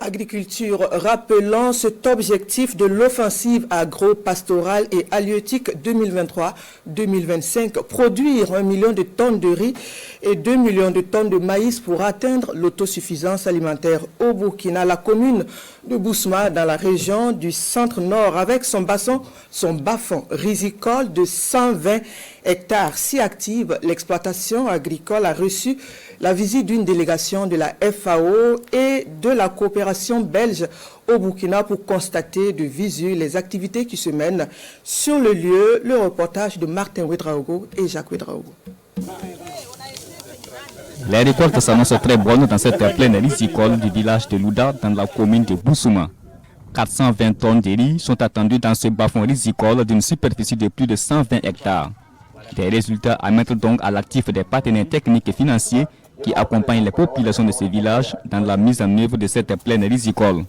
Agriculture, rappelant cet objectif de l'offensive agro-pastorale et halieutique 2023-2025, produire 1 million de tonnes de riz et 2 millions de tonnes de maïs pour atteindre l'autosuffisance alimentaire au Burkina. La commune de Boussouma, dans la région du centre-nord, avec son bas-fond risicole de 120 hectares. Si active, l'exploitation agricole a reçu la visite d'une délégation de la FAO et de la coopération belge au Burkina pour constater de visu les activités qui se mènent sur le lieu. Le reportage de Martin Ouedraogo et Jacques Ouedraogo. Les récoltes s'annoncent très bonnes dans cette plaine risicole du village de Louda dans la commune de Boussouma. 420 tonnes de riz sont attendues dans ce bas-fond risicole d'une superficie de plus de 120 hectares. Des résultats à mettre donc à l'actif des partenaires techniques et financiers qui accompagnent les populations de ces villages dans la mise en œuvre de cette plaine risicole.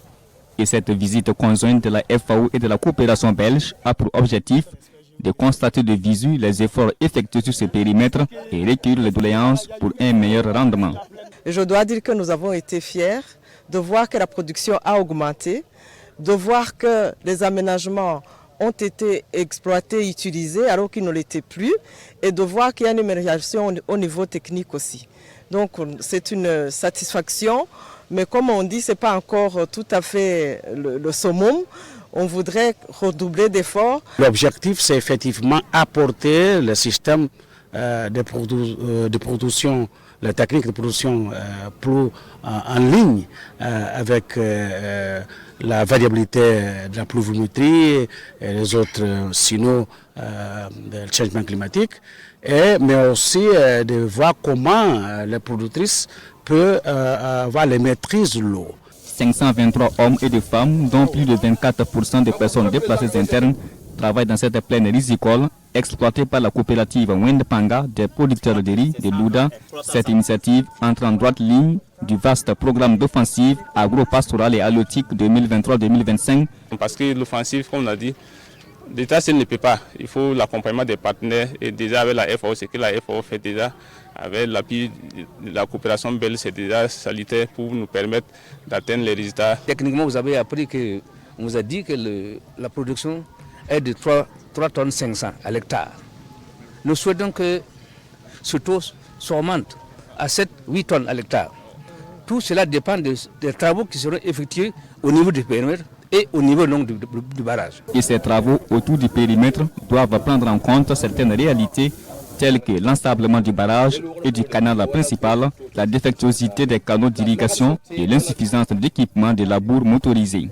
Et cette visite conjointe de la FAO et de la coopération belge a pour objectif de constater de visu les efforts effectués sur ce périmètre et recueillir les doléances pour un meilleur rendement. Je dois dire que nous avons été fiers de voir que la production a augmenté, de voir que les aménagements ont été exploités, utilisés alors qu'ils ne l'étaient plus, et de voir qu'il y a une amélioration au niveau technique aussi. Donc c'est une satisfaction, mais comme on dit, ce n'est pas encore tout à fait le summum. On voudrait redoubler d'efforts. L'objectif, c'est effectivement apporter le système de production, la technique de production plus en ligne avec la variabilité de la pluviométrie et les autres signaux du changement climatique, mais aussi de voir comment les productrices peuvent avoir les maîtrises de l'eau. 523 hommes et des femmes, dont plus de 24% des personnes déplacées internes, travaillent dans cette plaine risicole exploitée par la coopérative Wendpanga des producteurs de riz de Louda. Cette initiative entre en droite ligne du vaste programme d'offensive agro-pastorale et halieutique 2023-2025. Parce que l'offensive, comme on a dit, l'État seul ne peut pas. Il faut l'accompagnement des partenaires et déjà avec la FAO, ce que la FAO fait déjà, avec l'appui de la coopération belge, c'est déjà salutaire pour nous permettre d'atteindre les résultats. Techniquement, vous avez appris que, on vous a dit que la production est de 3 tonnes 500 à l'hectare. Nous souhaitons que ce taux s'augmente à 7-8 tonnes à l'hectare. Tout cela dépend des travaux qui seront effectués au niveau du périmètre et au niveau du barrage. Et ces travaux autour du périmètre doivent prendre en compte certaines réalités telles que l'ensablement du barrage et du canal principal, la défectuosité des canaux d'irrigation et l'insuffisance d'équipements de labour motorisés.